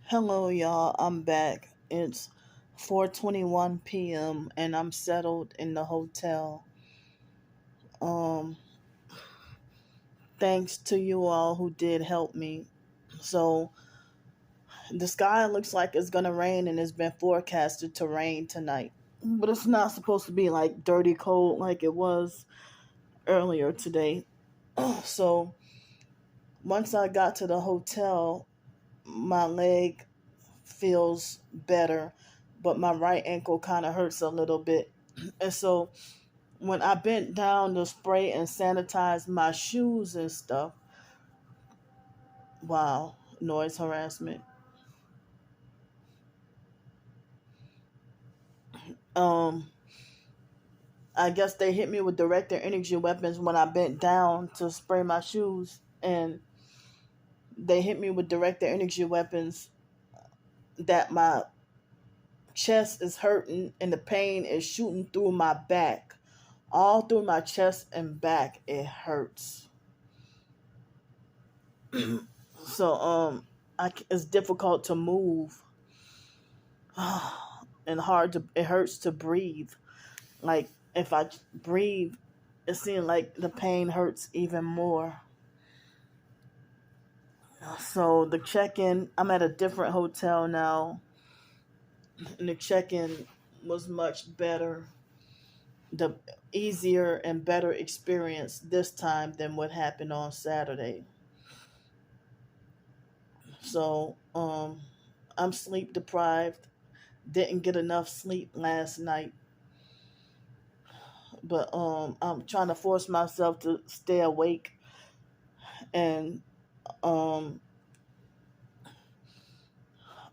Hello, y'all. I'm back. It's 4:21 p.m. and I'm settled in the hotel. Um, Thanks to you all who did help me. So the sky looks like it's gonna rain, and it's been forecasted to rain tonight. But it's not supposed to be like dirty cold like it was earlier today. So once I got to the hotel, my leg feels better, but my right ankle kind of hurts a little bit. And so when I bent down to spray and sanitize my shoes and stuff, wow, noise harassment. Um, I guess they hit me with directed energy weapons when I bent down to spray my shoes, and they hit me with directed energy weapons that my chest is hurting and the pain is shooting through my back, all through my chest and back. It hurts. So it's difficult to move, and it hurts to breathe. Like if I breathe, it seems like the pain hurts even more. So the check-in, I'm at a different hotel now, and the check-in was much better. The easier and better experience this time than what happened on Saturday. So I'm sleep deprived. Didn't get enough sleep last night, but I'm trying to force myself to stay awake, and um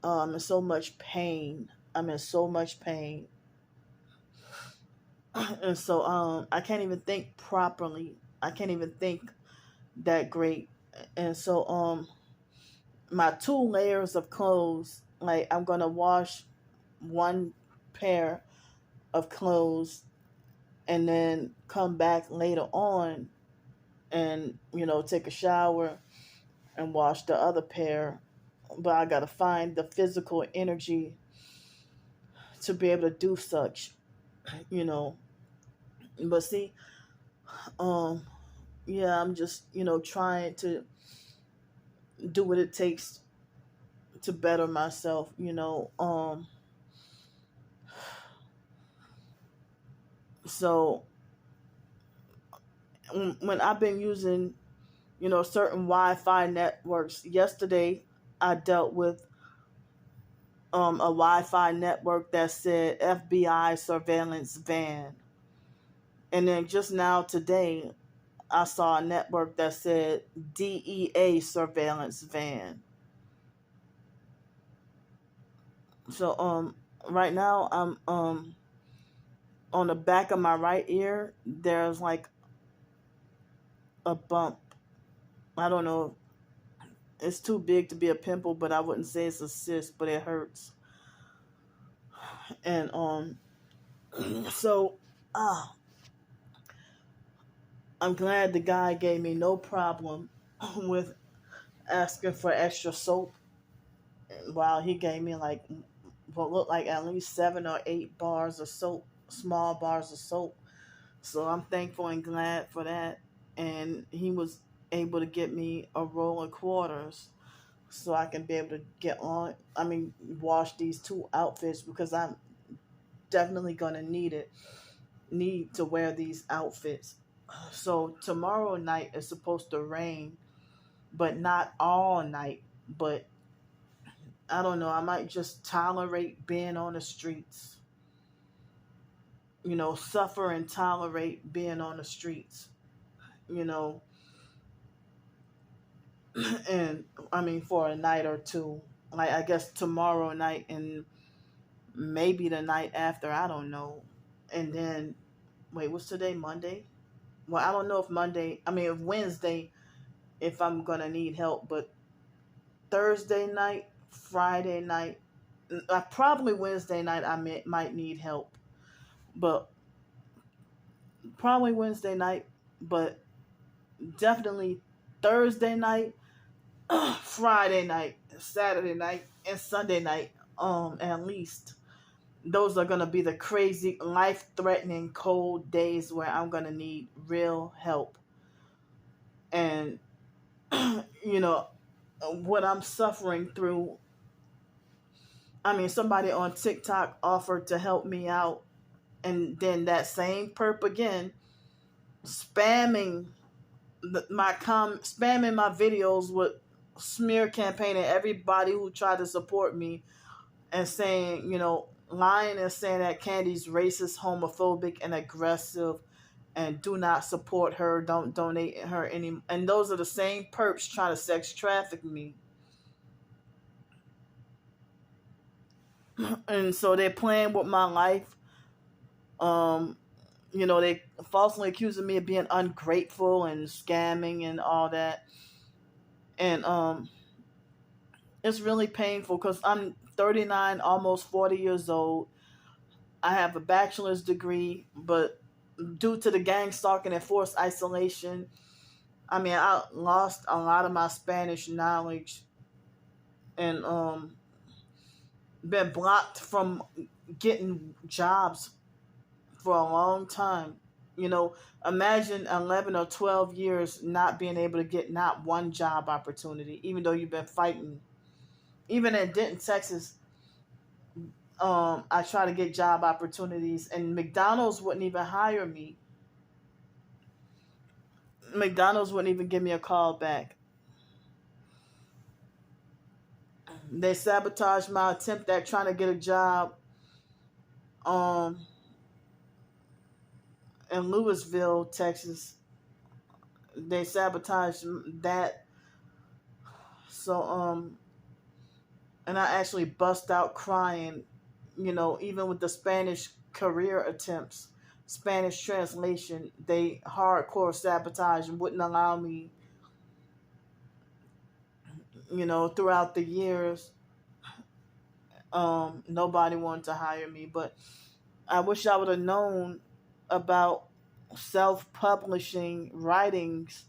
I'm in so much pain. I'm in so much pain. And so I can't even think properly. I can't even think that great. And so my two layers of clothes, like I'm gonna wash one pair of clothes and then come back later on and take a shower and wash the other pair. But I gotta find the physical energy to be able to do such, you know. But see, um, yeah, I'm just trying to do what it takes to better myself. So when I've been using certain Wi-Fi networks, yesterday I dealt with a Wi-Fi network that said FBI surveillance van. And then just now today, I saw a network that said DEA surveillance van. So right now I'm on the back of my right ear. There's like a bump. I don't know. It's too big to be a pimple, but I wouldn't say it's a cyst, but it hurts. And so ah, I'm glad the guy gave me no problem with asking for extra soap. While he gave me like what looked like at least 7 or 8 bars of soap, small bars of soap. So I'm thankful and glad for that. And he was able to get me a roll of quarters so I can be able to wash these two outfits, because I'm definitely gonna need to wear these outfits. So tomorrow night is supposed to rain, but not all night. But I don't know. I might just tolerate being on the streets. Suffer and tolerate being on the streets. You know, and for a night or two. Like I guess tomorrow night and maybe the night after. I don't know. And then, wait, what's today? Monday. Well, I don't know if Monday. If Wednesday, if I'm gonna need help, but Thursday night, Friday night, probably Wednesday night, might need help, but probably Wednesday night, but definitely Thursday night, Friday night. Saturday night and Sunday night, at least. Those are gonna be the crazy, life-threatening, cold days where I'm gonna need real help. And you know what I'm suffering through. I mean, somebody on TikTok offered to help me out, and then that same perp again spamming spamming my videos with smear campaigning everybody who tried to support me, and saying, lying and saying that Candy's racist, homophobic, and aggressive, and do not support her, don't donate her any. And those are the same perps trying to sex traffic me. And so they're playing with my life. They falsely accusing me of being ungrateful and scamming and all that. And it's really painful because I'm 39, almost 40 years old. I have a bachelor's degree, but due to the gang stalking and forced isolation, I mean, I lost a lot of my Spanish knowledge, and been blocked from getting jobs for a long time. Imagine 11 or 12 years not being able to get not one job opportunity, even though you've been fighting. Even in Denton, Texas, I try to get job opportunities, and McDonald's wouldn't even hire me. McDonald's wouldn't even give me a call back. They sabotaged my attempt at trying to get a job in Louisville, Texas. They sabotaged that. So and I actually bust out crying, even with the Spanish career attempts, Spanish translation, they hardcore sabotage and wouldn't allow me, throughout the years. Nobody wanted to hire me, but I wish I would have known about self-publishing writings.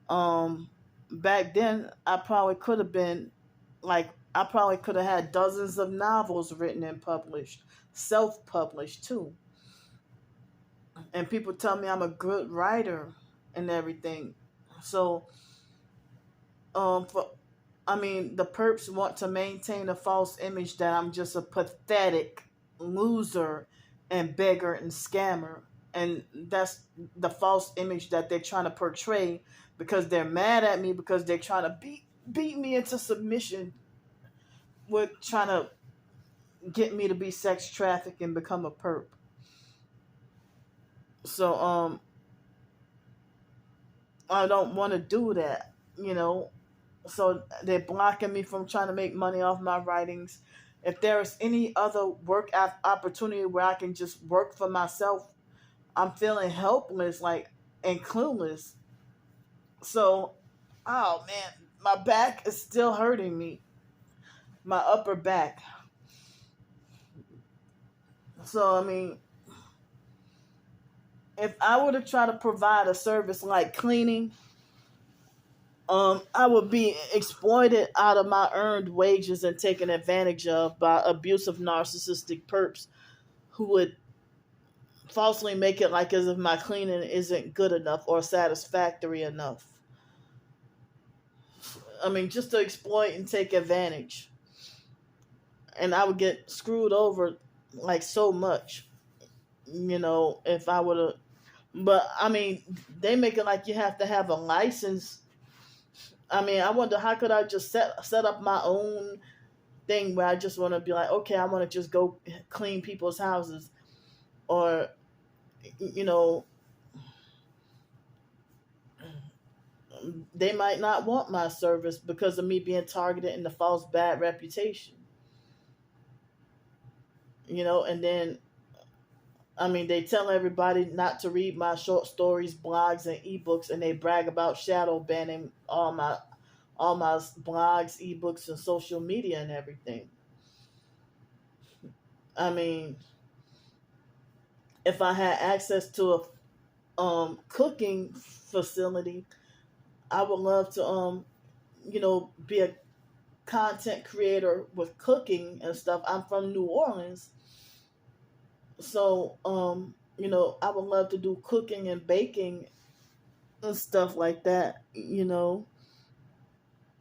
Back then, I probably could have been I probably could have had dozens of novels written and published, self-published too. And people tell me I'm a good writer and everything. So, for I mean, the perps want to maintain a false image that I'm just a pathetic loser and beggar and scammer. And that's the false image that they're trying to portray, because they're mad at me, because they're trying to beat me into submission with trying to get me to be sex trafficked and become a perp. So I don't want to do that, So they're blocking me from trying to make money off my writings. If there is any other work opportunity where I can just work for myself, I'm feeling helpless, and clueless. So, oh man, my back is still hurting me. My upper back. So, I mean, if I were to try to provide a service like cleaning, I would be exploited out of my earned wages and taken advantage of by abusive narcissistic perps who would falsely make it like as if my cleaning isn't good enough or satisfactory enough. I mean, just to exploit and take advantage. And I would get screwed over so much, if I would have. But, I mean, they make it like you have to have a license. I mean, I wonder how could I just set up my own thing where I just want to be like, okay, I want to just go clean people's houses, or they might not want my service because of me being targeted in the false bad reputation. And then, I mean, they tell everybody not to read my short stories, blogs, and ebooks, and they brag about shadow banning all my blogs, ebooks, and social media and everything. I mean, if I had access to a cooking facility, I would love to be a content creator with cooking and stuff. I'm from New Orleans, so I would love to do cooking and baking and stuff like that.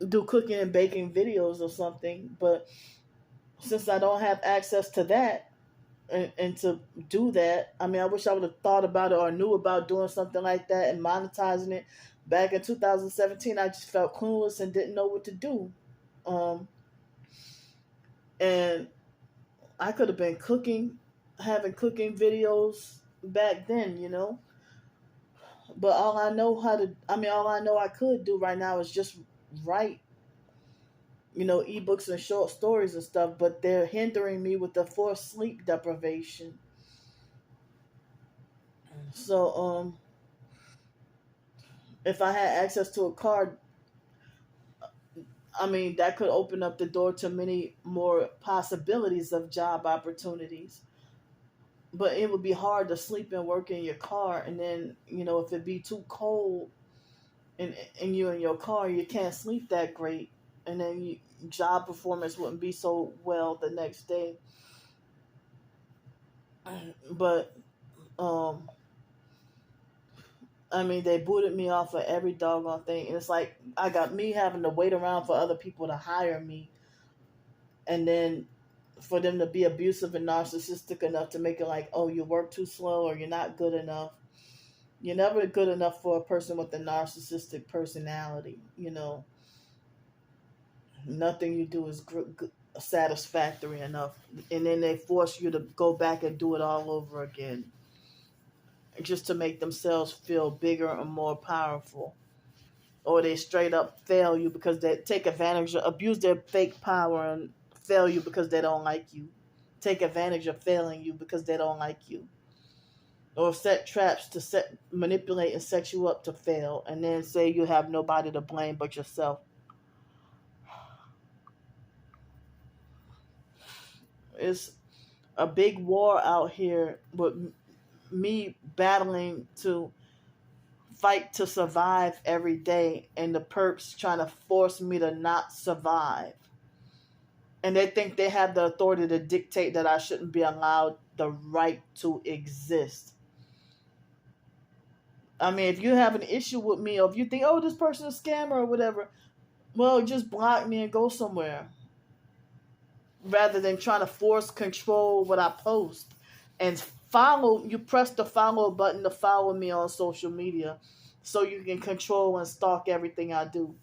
Do cooking and baking videos or something. But since I don't have access to that, and to do that, I mean, I wish I would have thought about it or knew about doing something like that and monetizing it back in 2017. I just felt clueless and didn't know what to do. Um, and I could have been cooking, having cooking videos back then. But all I know I could do right now is just write, ebooks and short stories and stuff, but they're hindering me with the forced sleep deprivation. So, if I had access to a car, I mean, that could open up the door to many more possibilities of job opportunities. But it would be hard to sleep and work in your car, and then, if it be too cold and you in your car, you can't sleep that great, and then job performance wouldn't be so well the next day. But I mean, they booted me off of every doggone thing. And it's like I got me having to wait around for other people to hire me, and then for them to be abusive and narcissistic enough to make it like, oh, you work too slow or you're not good enough. You're never good enough for a person with a narcissistic personality. Nothing you do is satisfactory enough. And then they force you to go back and do it all over again, just to make themselves feel bigger and more powerful. Or they straight up fail you because they take advantage of, abuse their fake power and fail you because they don't like you. Take advantage of failing you because they don't like you. Or set traps to manipulate and set you up to fail, and then say you have nobody to blame but yourself. It's a big war out here with me battling to fight to survive every day, and the perps trying to force me to not survive. And they think they have the authority to dictate that I shouldn't be allowed the right to exist. I mean, if you have an issue with me, or if you think, oh, this person is a scammer or whatever, well, just block me and go somewhere. Rather than trying to force control what I post. And you press the follow button to follow me on social media so you can control and stalk everything I do.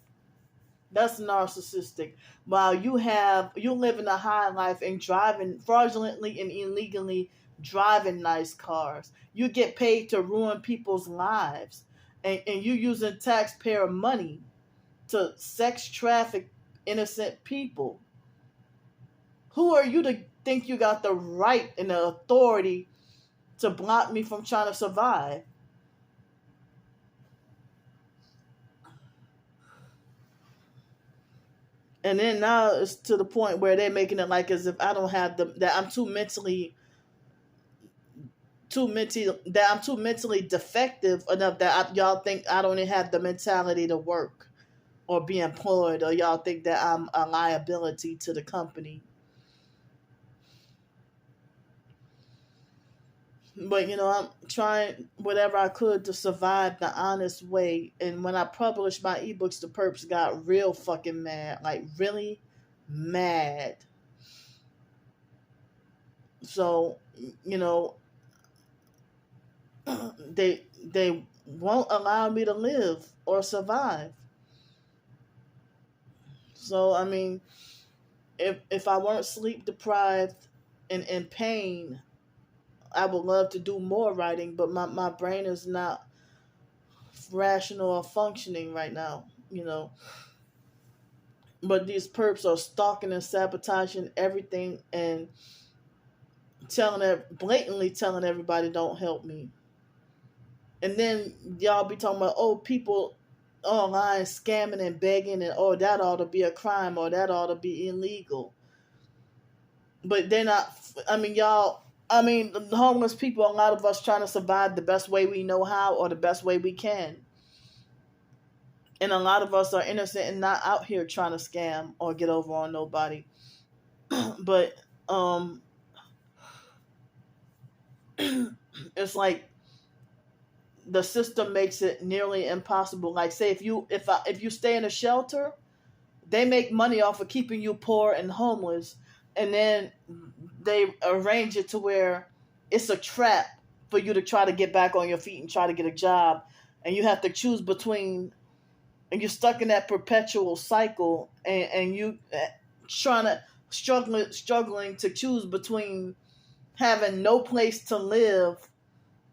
That's narcissistic. While you live in a high life and driving fraudulently and illegally driving nice cars. You get paid to ruin people's lives. And you using taxpayer money to sex traffic innocent people. Who are you to think you got the right and the authority to block me from trying to survive? And then now it's to the point where they're making it like as if I don't have that I'm too mentally defective enough that y'all think I don't even have the mentality to work or be employed, or y'all think that I'm a liability to the company. But I'm trying whatever I could to survive the honest way. And when I published my ebooks, the perps got real fucking mad, like really mad. So they won't allow me to live or survive. So I mean, if I weren't sleep deprived and in pain, I would love to do more writing, but my brain is not rational or functioning right now, But these perps are stalking and sabotaging everything and blatantly telling everybody don't help me. And then y'all be talking about, oh, people online scamming and begging, and oh, that ought to be a crime, or that ought to be illegal. But they're not. I mean, the homeless people, a lot of us trying to survive the best way we know how or the best way we can. And a lot of us are innocent and not out here trying to scam or get over on nobody. But um, it's like the system makes it nearly impossible. Like, say if you stay in a shelter, they make money off of keeping you poor and homeless, and then they arrange it to where it's a trap for you to try to get back on your feet and try to get a job, and you have to choose between, and you're stuck in that perpetual cycle, and you trying to struggling to choose between having no place to live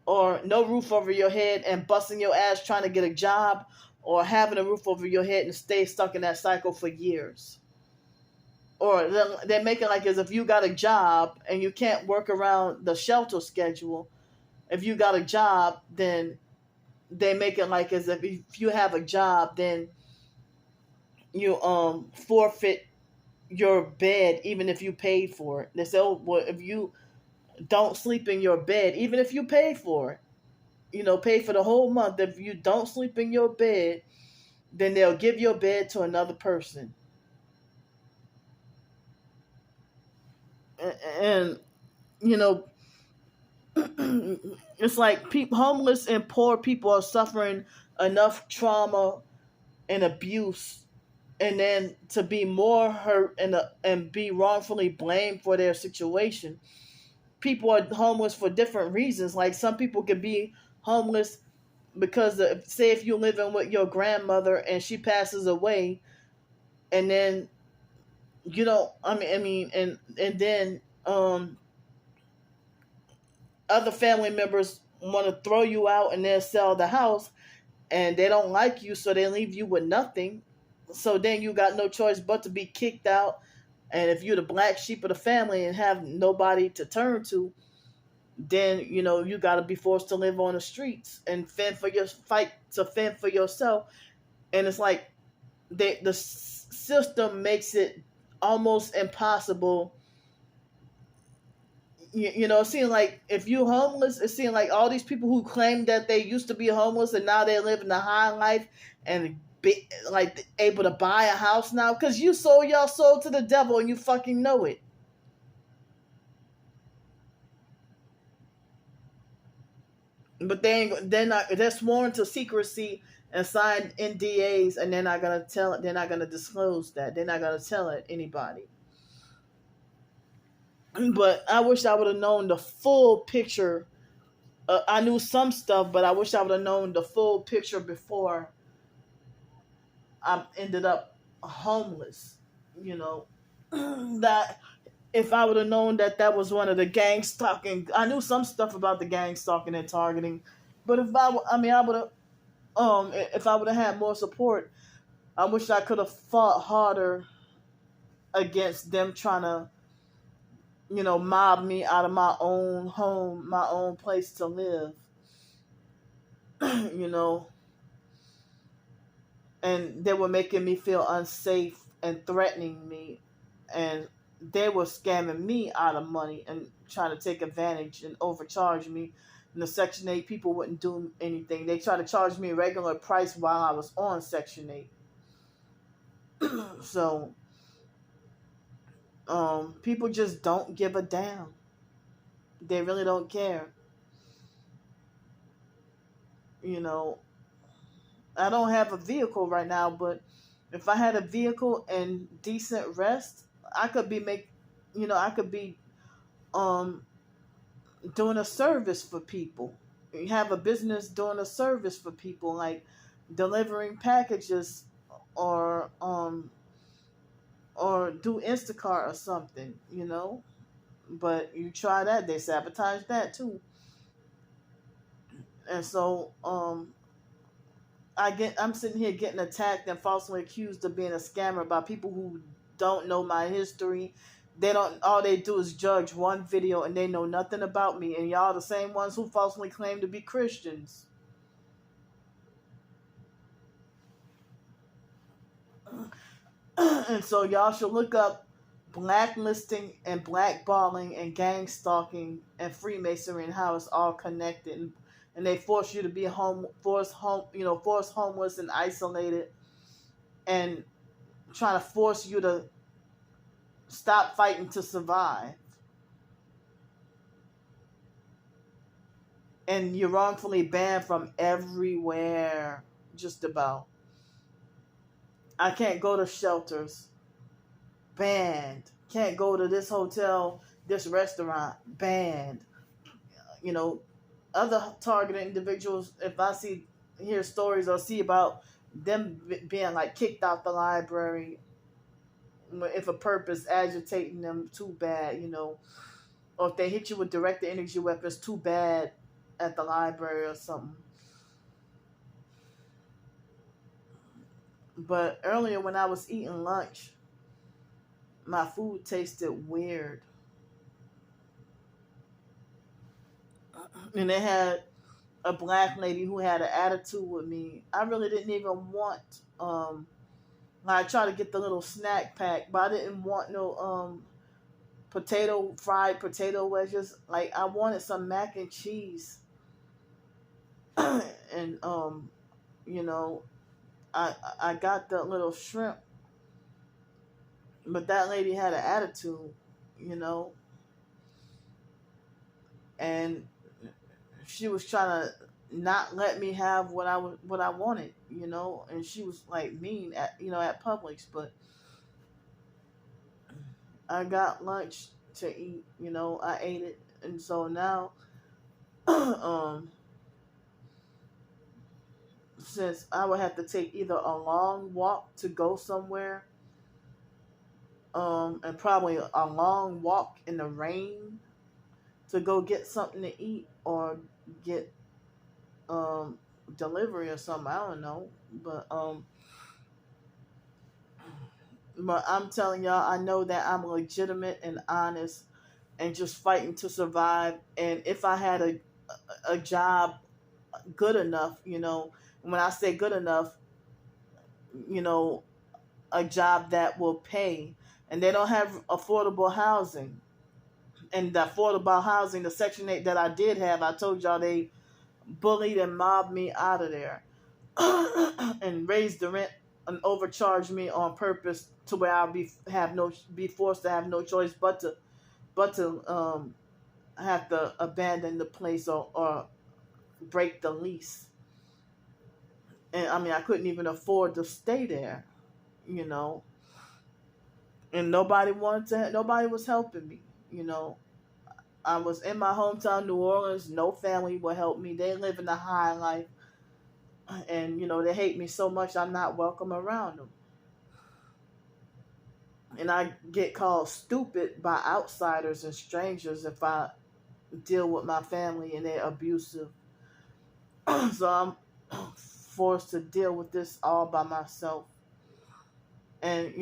or no roof over your head and busting your ass trying to get a job, or having a roof over your head and stay stuck in that cycle for years. Or they make it like as if you got a job and you can't work around the shelter schedule. If you got a job, then they make it like as if you have a job, then you forfeit your bed even if you paid for it. They say, oh, well, if you don't sleep in your bed, even if you paid for it, pay for the whole month. If you don't sleep in your bed, then they'll give your bed to another person. And it's like homeless and poor people are suffering enough trauma and abuse, and then to be more hurt and be wrongfully blamed for their situation. People are homeless for different reasons. Like, some people could be homeless because say if you're living with your grandmother and she passes away, and then and then other family members want to throw you out and then sell the house, and they don't like you, so they leave you with nothing. So then you got no choice but to be kicked out. And if you're the black sheep of the family and have nobody to turn to, then you got to be forced to live on the streets and fend for yourself. And it's like the system makes it almost impossible. It seems like if you're homeless, it seems like all these people who claim that they used to be homeless and now they live in a high life and be like able to buy a house now, because you sold your soul to the devil and you fucking know it. But they're not. They're sworn to secrecy and signed NDAs, and they're not gonna tell it. They're not gonna disclose that. They're not gonna tell it anybody. But I wish I would have known the full picture. I knew some stuff, but I wish I would have known the full picture before I ended up homeless. That if I would have known that was one of the gang stalking, I knew some stuff about the gang stalking and targeting. But I would have, if I would have had more support, I wish I could have fought harder against them trying to, mob me out of my own home, my own place to live. you know, and they were making me feel unsafe and threatening me, and they were scamming me out of money and trying to take advantage and overcharge me. And the Section 8 people wouldn't do anything. They tried to charge me a regular price while I was on Section 8. So, people just don't give a damn. They really don't care. I don't have a vehicle right now, but if I had a vehicle and decent rest, I could be doing a service for people. You have a business doing a service for people, like delivering packages, or do Instacart or something, But you try that, they sabotage that too. And so I'm sitting here getting attacked and falsely accused of being a scammer by people who don't know my history. All they do is judge one video and they know nothing about me. And y'all the same ones who falsely claim to be Christians. And so y'all should look up blacklisting and blackballing and gang stalking and Freemasonry and how it's all connected. And they force you to be forced homeless and isolated and trying to force you to stop fighting to survive. And you're wrongfully banned from everywhere, just about. I can't go to shelters, banned. Can't go to this hotel, this restaurant, banned. You know, other targeted individuals, if I hear stories or see about them being like kicked out the library, if a purpose agitating them too bad, or if they hit you with directed energy weapons too bad at the library or something. But earlier when I was eating lunch, my food tasted weird. And they had a black lady who had an attitude with me. I really didn't even want, I tried to get the little snack pack, but I didn't want no fried potato wedges. Like, I wanted some mac and cheese. And I got the little shrimp, but that lady had an attitude, and she was trying to not let me have what I wanted, and she was like mean at Publix, but I got lunch to eat, I ate it, and so now, since I would have to take either a long walk to go somewhere, and probably a long walk in the rain to go get something to eat or get delivery or something. I don't know, but I'm telling y'all, I know that I'm legitimate and honest and just fighting to survive. And if I had a job good enough, when I say good enough, a job that will pay, and they don't have affordable housing. And the affordable housing, the Section 8 that I did have, I told y'all they bullied and mobbed me out of there and raised the rent and overcharged me on purpose to where I'll be forced to have no choice but to have to abandon the place or break the lease. And I mean, I couldn't even afford to stay there, and nobody was helping me, I was in my hometown, New Orleans. No family would help me. They live in the high life. And, they hate me so much I'm not welcome around them. And I get called stupid by outsiders and strangers if I deal with my family and they're abusive. So I'm forced to deal with this all by myself. And,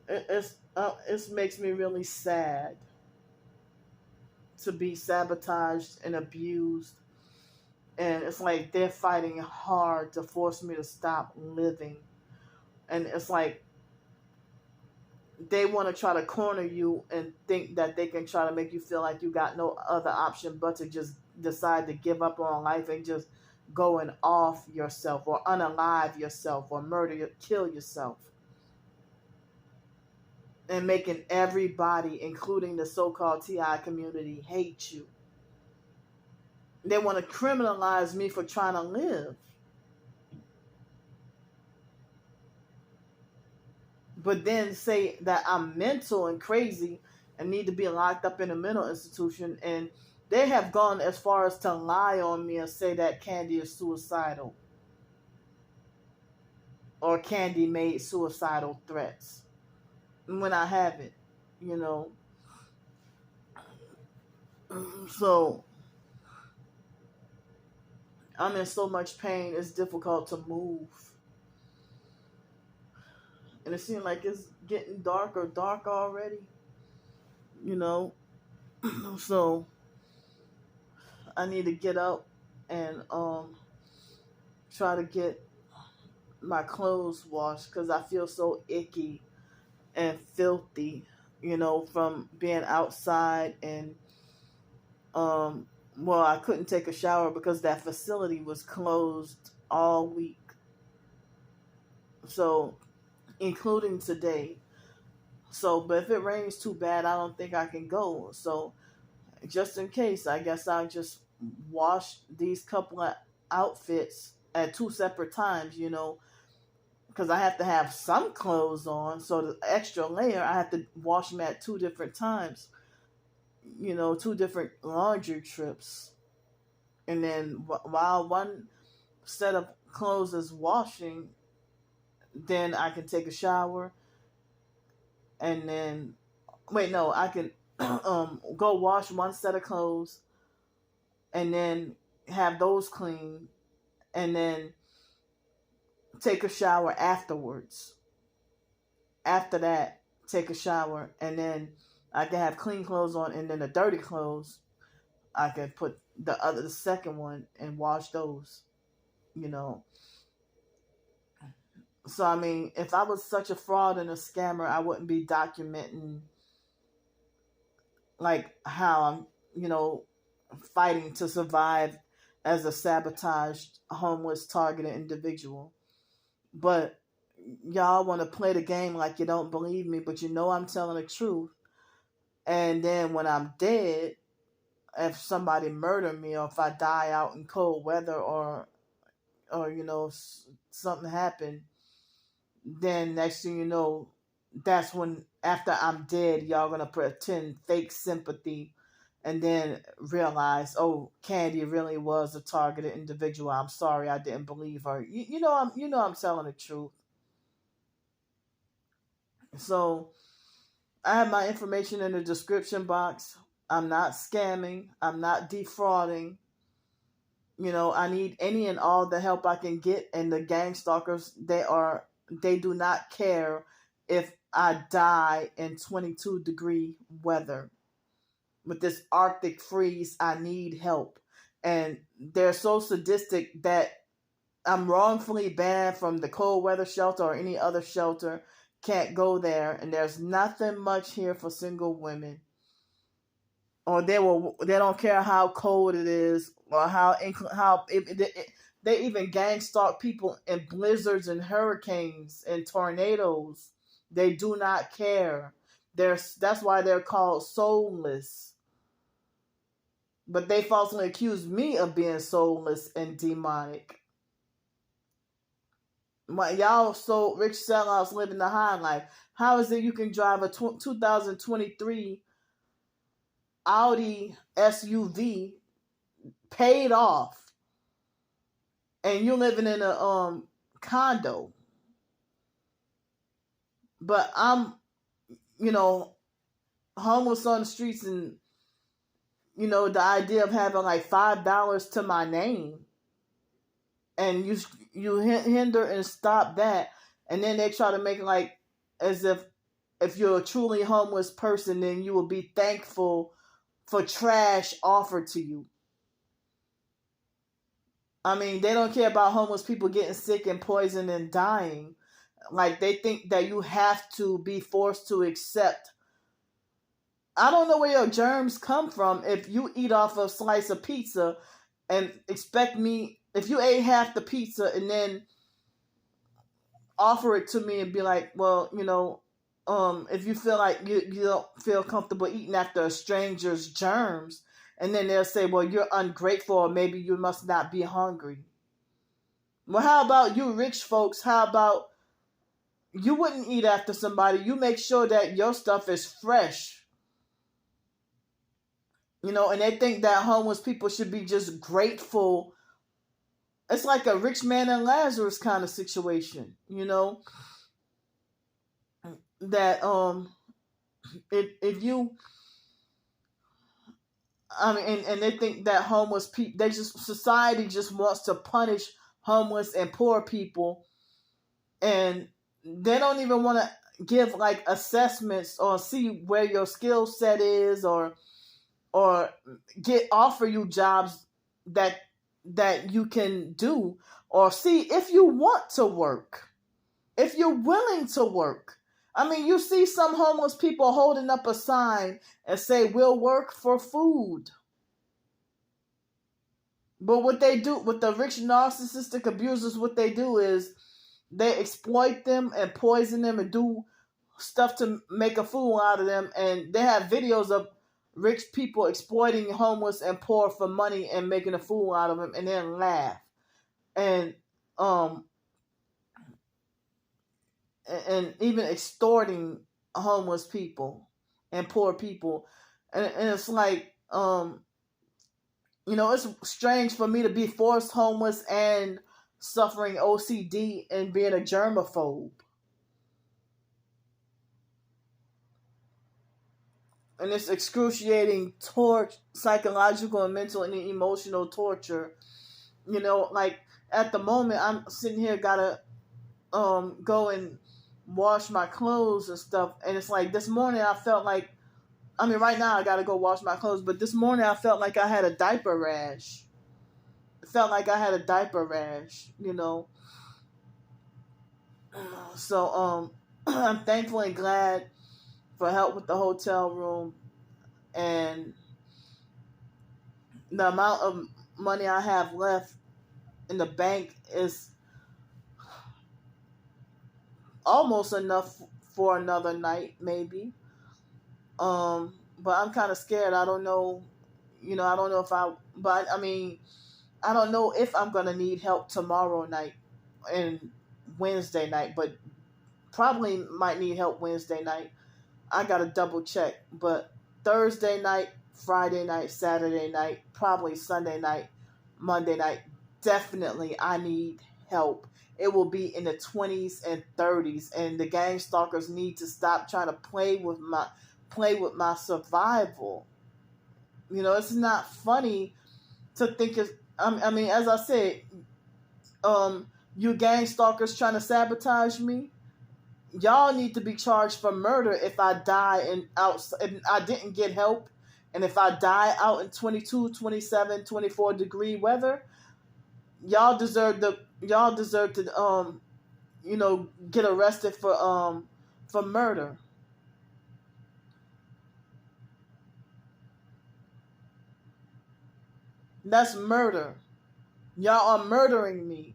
it makes me really sad to be sabotaged and abused, and it's like they're fighting hard to force me to stop living, and it's like they want to try to corner you and think that they can try to make you feel like you got no other option but to just decide to give up on life and just go and off yourself or unalive yourself or kill yourself. And making everybody, including the so-called TI community, hate you. They want to criminalize me for trying to live. But then say that I'm mental and crazy and need to be locked up in a mental institution. And they have gone as far as to lie on me and say that Candy is suicidal. Or Candy made suicidal threats. When I haven't, So I'm in so much pain, it's difficult to move. And it seems like it's getting darker already, So I need to get up and try to get my clothes washed because I feel so icky and filthy, from being outside. And I couldn't take a shower because that facility was closed all week. So, including today. So, but if it rains too bad, I don't think I can go. So, just in case, I guess I'll just wash these couple of outfits at two separate times, because I have to have some clothes on. So, the extra layer, I have to wash them at two different times, two different laundry trips. And then while one set of clothes is washing, then I can take a shower and then wait, no, I can go wash one set of clothes and then have those clean and then take a shower afterwards. After that, take a shower and then I can have clean clothes on, and then the dirty clothes I can put the second one and wash those, you know. So I mean, if I was such a fraud and a scammer, I wouldn't be documenting like how I'm, fighting to survive as a sabotaged, homeless, targeted individual. But y'all want to play the game like you don't believe me, but I'm telling the truth. And then when I'm dead, if somebody murdered me, or if I die out in cold weather, or something happened, then next thing you know, that's when, after I'm dead, y'all gonna pretend fake sympathy and then realize, oh, Candy really was a targeted individual. I'm sorry, I didn't believe her. I'm telling the truth. So I have my information in the description box. I'm not scamming. I'm not defrauding. I need any and all the help I can get. And the gang stalkers, they do not care if I die in 22-degree weather. With this Arctic freeze, I need help. And they're so sadistic that I'm wrongfully banned from the cold weather shelter or any other shelter. Can't go there. And there's nothing much here for single women. Or they don't care how cold it is, or they even gang stalk people in blizzards and hurricanes and tornadoes. They do not care. That's why they're called soulless. But they falsely accuse me of being soulless and demonic. Y'all so rich sellouts living the high life. How is it you can drive a 2023 Audi SUV paid off and you're living in a condo, but I'm homeless on the streets, and the idea of having like $5 to my name, and you hinder and stop that, and then they try to make it like as if you're a truly homeless person, then you will be thankful for trash offered to you. I mean, they don't care about homeless people getting sick and poisoned and dying. Like, they think that you have to be forced to accept. I don't know where your germs come from if you eat off a slice of pizza and expect me, if you ate half the pizza and then offer it to me and be like, well, if you feel like you don't feel comfortable eating after a stranger's germs, and then they'll say, well, you're ungrateful, or maybe you must not be hungry. Well, how about you rich folks? How about you wouldn't eat after somebody? You make sure that your stuff is fresh. And they think that homeless people should be just grateful. It's like a rich man and Lazarus kind of situation, that if you, I mean, and they think that homeless people, society just wants to punish homeless and poor people, and they don't even want to give like assessments or see where your skill set is, or offer you jobs that you can do, or see if you want to work, if you're willing to work. I mean, you see some homeless people holding up a sign and say, we'll work for food. But what they do, with the rich narcissistic abusers, what they do is they exploit them and poison them and do stuff to make a fool out of them. And they have videos of rich people exploiting homeless and poor for money and making a fool out of them, and then laugh. And um and even extorting homeless people and poor people. And it's like, it's strange for me to be forced homeless and suffering OCD and being a germaphobe. And it's excruciating psychological and mental and emotional torture. Like at the moment, I'm sitting here, gotta go and wash my clothes and stuff. And it's like this morning I felt like, right now I gotta go wash my clothes, but this morning I felt like I had a diaper rash. It felt like I had a diaper rash. So I'm thankful and glad for help with the hotel room, and the amount of money I have left in the bank is almost enough for another night, maybe. But I'm kind of scared. I don't know. I don't know if I don't know if I'm gonna need help tomorrow night and Wednesday night, but probably might need help Wednesday night. I gotta double check. But Thursday night, Friday night, Saturday night, probably Sunday night, Monday night, definitely I need help. It will be in the 20s and 30s, and the gang stalkers need to stop trying to play with my survival. It's not funny to think it's, as I said, you gang stalkers trying to sabotage me. Y'all need to be charged for murder if I die and I didn't get help, and if I die out in 22, 27, 24 degree weather. Y'all deserve to get arrested for murder. That's murder. Y'all are murdering me.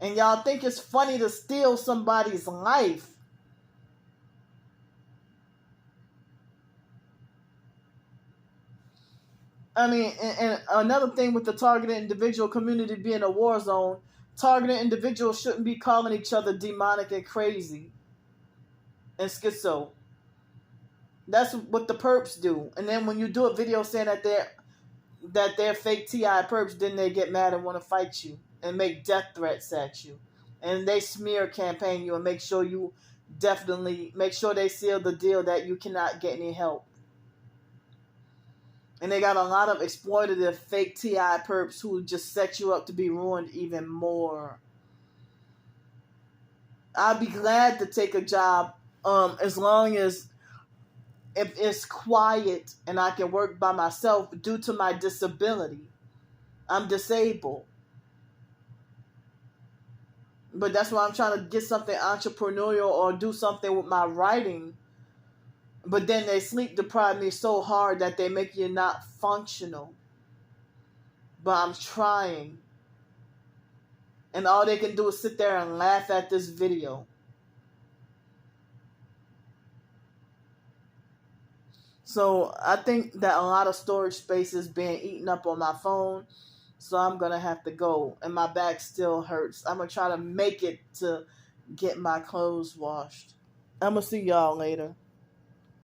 And y'all think it's funny to steal somebody's life. And another thing with the targeted individual community being a war zone, targeted individuals shouldn't be calling each other demonic and crazy and schizo. That's what the perps do. And then when you do a video saying that they're fake TI perps, then they get mad and want to fight you and make death threats at you. And they smear campaign you and make sure they seal the deal that you cannot get any help. And they got a lot of exploitative fake TI perps who just set you up to be ruined even more. I'd be glad to take a job as long as if it's quiet and I can work by myself due to my disability. I'm disabled. But that's why I'm trying to get something entrepreneurial or do something with my writing. But then they sleep deprive me so hard that they make you not functional. But I'm trying. And all they can do is sit there and laugh at this video. So I think that a lot of storage space is being eaten up on my phone. So I'm going to have to go. And my back still hurts. I'm going to try to make it to get my clothes washed. I'm going to see y'all later.